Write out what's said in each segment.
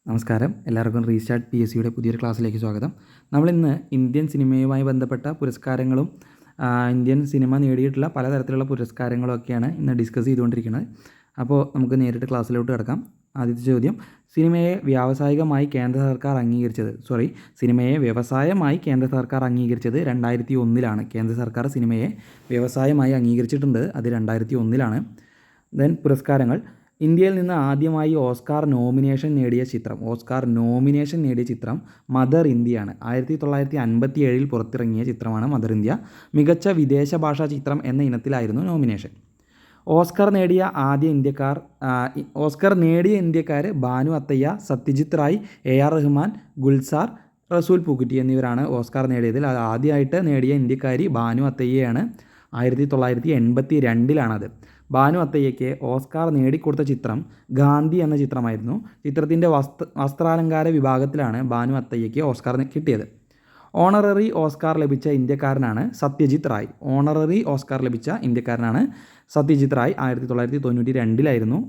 നമസ്കാരം, എല്ലാവർക്കും restart P S സിയുടെ പുതിയൊരു ക്ലാസ്സിലേക്ക് സ്വാഗതം. നമ്മളിന്ന് ഇന്ത്യൻ സിനിമയുമായി ബന്ധപ്പെട്ട പുരസ്കാരങ്ങളും ഇന്ത്യൻ സിനിമ നേടിയിട്ടുള്ള പലതരത്തിലുള്ള പുരസ്കാരങ്ങളും ഒക്കെയാണ് ഇന്ന് ഡിസ്കസ് ചെയ്തുകൊണ്ടിരിക്കുന്നത്. അപ്പോൾ നമുക്ക് നേരിട്ട് ക്ലാസ്സിലോട്ട് കിടക്കാം. ആദ്യത്തെ ചോദ്യം, സിനിമയെ വ്യവസായമായി കേന്ദ്ര സർക്കാർ അംഗീകരിച്ചത് 2001 കേന്ദ്ര സർക്കാർ സിനിമയെ വ്യവസായമായി അംഗീകരിച്ചിട്ടുണ്ട്. അത് 2001. ദെൻ പുരസ്കാരങ്ങൾ. ഇന്ത്യയിൽ നിന്ന് ആദ്യമായി ഓസ്കാർ നോമിനേഷൻ നേടിയ ചിത്രം മദർ ഇന്ത്യയാണ്. 1957 പുറത്തിറങ്ങിയ ചിത്രമാണ് മദർ ഇന്ത്യ. മികച്ച വിദേശ ഭാഷാ ചിത്രം എന്ന ഇനത്തിലായിരുന്നു നോമിനേഷൻ. ഓസ്കർ നേടിയ ഇന്ത്യക്കാർ ഭാനു അത്തയ്യ, സത്യജിത് റായ്, AR റഹ്മാൻ, ഗുൽസാർ, റസൂൽ പൂക്കുറ്റി എന്നിവരാണ് ഓസ്കാർ നേടിയതിൽ. ആദ്യമായിട്ട് നേടിയ ഇന്ത്യക്കാരി ഭാനു അത്തയ്യയാണ്. 1982 ഭാനു അത്തയ്യയ്ക്ക് ഓസ്കാർ നേടിക്കൊടുത്ത ചിത്രം ഗാന്ധി എന്ന ചിത്രമായിരുന്നു. ചിത്രത്തിൻ്റെ വസ്ത്രാലങ്കാര വിഭാഗത്തിലാണ് ഭാനു അത്തയ്യയ്ക്ക് ഓസ്കാർ കിട്ടിയത്. ഓണററി ഓസ്കാർ ലഭിച്ച ഇന്ത്യക്കാരനാണ് സത്യജിത് റായ്. 1992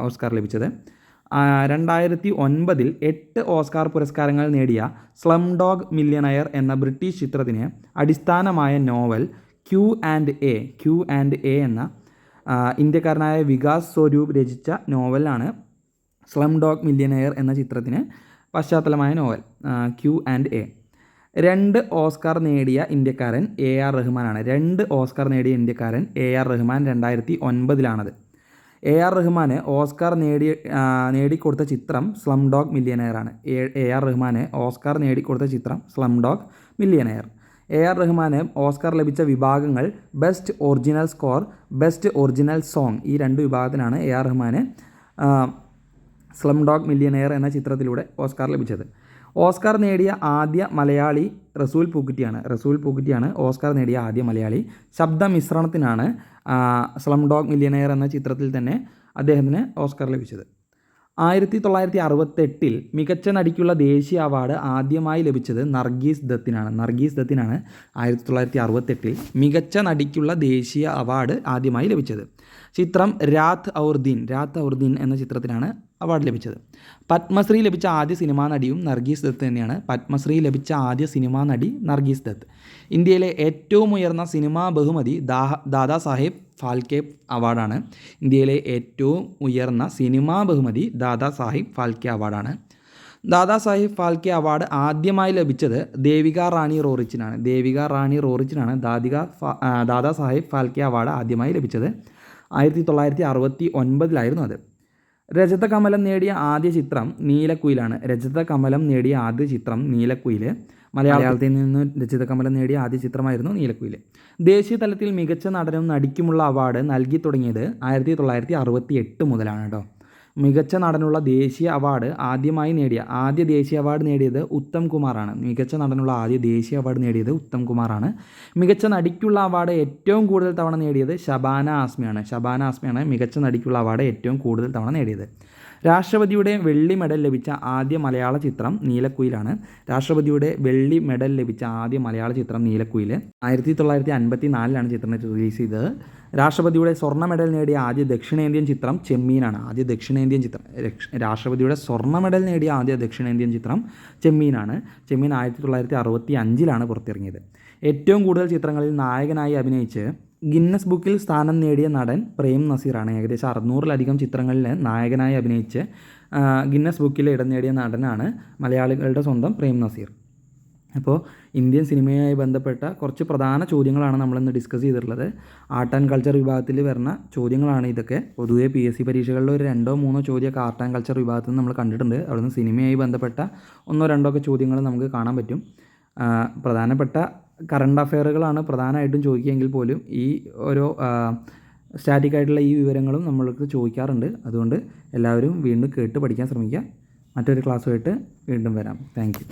ഓസ്കാർ ലഭിച്ചത്. 2009 8 ഓസ്കാർ പുരസ്കാരങ്ങൾ നേടിയ സ്ലം ഡോഗ് മില്യണയർ എന്ന ബ്രിട്ടീഷ് ചിത്രത്തിന് അടിസ്ഥാനമായ നോവൽ ക്യൂ ആൻഡ് എ എന്ന ഇന്ത്യക്കാരനായ വികാസ് സ്വരൂപ് രചിച്ച നോവലാണ് സ്ലം ഡോഗ് മില്യണയർ എന്ന ചിത്രത്തിന് പശ്ചാത്തലമായ novel Q and A. 2 Oscar നേടിയ ഇന്ത്യക്കാരൻ AR റഹ്മാനാണ്. 2 ഓസ്കാർ നേടിയ ഇന്ത്യക്കാരൻ AR റഹ്മാൻ. 2009 AR റഹ്മാന് ഓസ്കാർ നേടിക്കൊടുത്ത ചിത്രം സ്ലം ഡോഗ് മില്യണയറാണ്. AR റഹ്മാന് ഓസ്കാർ നേടിക്കൊടുത്ത ചിത്രം സ്ലം ഡോഗ് മില്യണയർ. AR റഹ്മാന് ഓസ്കാർ ലഭിച്ച വിഭാഗങ്ങൾ best original score, best original song. ഈ 2 വിഭാഗത്തിനാണ് AR റഹ്മാന് സ്ലം ഡോഗ് മില്യണയർ എന്ന ചിത്രത്തിലൂടെ ഓസ്കാർ ലഭിച്ചത്. ഓസ്കാർ നേടിയ ആദ്യ മലയാളി റസൂൽ പൂക്കുറ്റിയാണ് ഓസ്കാർ നേടിയ ആദ്യ മലയാളി. ശബ്ദ മിശ്രണത്തിനാണ് സ്ലം ഡോഗ് മില്യണയർ എന്ന ചിത്രത്തിൽ തന്നെ അദ്ദേഹത്തിന് ഓസ്കാർ ലഭിച്ചത്. 1968 മികച്ച നടിക്കുള്ള ദേശീയ അവാർഡ് ആദ്യമായി ലഭിച്ചത് നർഗീസ് ദത്തിനാണ്. 1968 മികച്ച നടിക്കുള്ള ദേശീയ അവാർഡ് ആദ്യമായി ലഭിച്ചത്. ചിത്രം രാത്ത് ഔർ ദിൻ എന്ന ചിത്രത്തിനാണ് അവാർഡ് ലഭിച്ചത്. പത്മശ്രീ ലഭിച്ച ആദ്യ സിനിമാ നടിയും നർഗീസ് ദത്ത് തന്നെയാണ്. ഇന്ത്യയിലെ ഏറ്റവും ഉയർന്ന സിനിമാ ബഹുമതി ദാദാ സാഹേബ് ഫാൽക്കെ അവാർഡാണ്. ദാദാ സാഹേബ് ഫാൽക്കെ അവാർഡ് ആദ്യമായി ലഭിച്ചത് ദേവിക റാണി റോറിച്ചിനാണ്. ദാദാ സാഹേബ് ഫാൽക്കെ അവാർഡ് ആദ്യമായി ലഭിച്ചത് 1969 അത്. രജത കമലം നേടിയ ആദ്യ ചിത്രം നീലക്കുയിൽ. മലയാളത്തിൽ നിന്ന് രജത കമലം നേടിയ ആദ്യ ചിത്രമായിരുന്നു നീലക്കുയിൽ. ദേശീയ തലത്തിൽ മികച്ച നടനും നടിക്കുമുള്ള അവാർഡ് നൽകി തുടങ്ങിയത് 1968 മുതലാണ് കേട്ടോ. മികച്ച നടനുള്ള ദേശീയ അവാർഡ് ആദ്യ ദേശീയ അവാർഡ് നേടിയത് ഉത്തം കുമാറാണ്. മികച്ച നടിക്കുള്ള അവാർഡ് ഏറ്റവും കൂടുതൽ തവണ നേടിയത് ഷബാന ആസ്മിയാണ്. മികച്ച നടിക്കുള്ള അവാർഡ് ഏറ്റവും കൂടുതൽ തവണ നേടിയത്. രാഷ്ട്രപതിയുടെ വെള്ളി മെഡൽ ലഭിച്ച ആദ്യ മലയാള ചിത്രം നീലക്കുയിലാണ്. 1954 ചിത്രം റിലീസ് ചെയ്തത്. രാഷ്ട്രപതിയുടെ സ്വർണ്ണ മെഡൽ നേടിയ ആദ്യ ദക്ഷിണേന്ത്യൻ ചിത്രം ചെമ്മീനാണ്. ചെമ്മീൻ 1965 പുറത്തിറങ്ങിയത്. ഏറ്റവും കൂടുതൽ ചിത്രങ്ങളിൽ നായകനായി അഭിനയിച്ച് ഗിന്നസ് ബുക്കിൽ സ്ഥാനം നേടിയ നടൻ പ്രേം നസീറാണ്. ഏകദേശം 600-ലധികം ചിത്രങ്ങളിൽ നായകനായി അഭിനയിച്ച് ഗിന്നസ് ബുക്കിൽ ഇടം നേടിയ നടനാണ് മലയാളികളുടെ സ്വന്തം പ്രേം നസീർ. അപ്പോൾ ഇന്ത്യൻ സിനിമയുമായി ബന്ധപ്പെട്ട കുറച്ച് പ്രധാന ചോദ്യങ്ങളാണ് നമ്മളിന്ന് ഡിസ്കസ് ചെയ്തിട്ടുള്ളത്. ആർട്ട് ആൻഡ് കൾച്ചർ വിഭാഗത്തിൽ വരുന്ന ചോദ്യങ്ങളാണ് ഇതൊക്കെ. പൊതുവെ PSC പരീക്ഷകളിൽ ഒരു 2-3 ചോദ്യമൊക്കെ ആർട്ട് ആൻഡ് കൾച്ചർ വിഭാഗത്തിൽ നിന്ന് നമ്മൾ കണ്ടിട്ടുണ്ട്. അവിടുന്ന് സിനിമയുമായി ബന്ധപ്പെട്ട 1-2 ചോദ്യങ്ങൾ നമുക്ക് കാണാൻ പറ്റും. പ്രധാനപ്പെട്ട കറണ്ട് അഫെയറുകളാണ് പ്രധാനമായിട്ടും ചോദിക്കുകയെങ്കിൽ പോലും ഈ ഓരോ സ്റ്റാറ്റിക് ആയിട്ടുള്ള ഈ വിവരങ്ങളും നമ്മൾക്ക് ചോദിക്കാറുണ്ട്. അതുകൊണ്ട് എല്ലാവരും വീണ്ടും കേട്ട് പഠിക്കാൻ ശ്രമിക്കുക. മറ്റൊരു ക്ലാസ്സുമായിട്ട് വീണ്ടും വരാം. Thank you.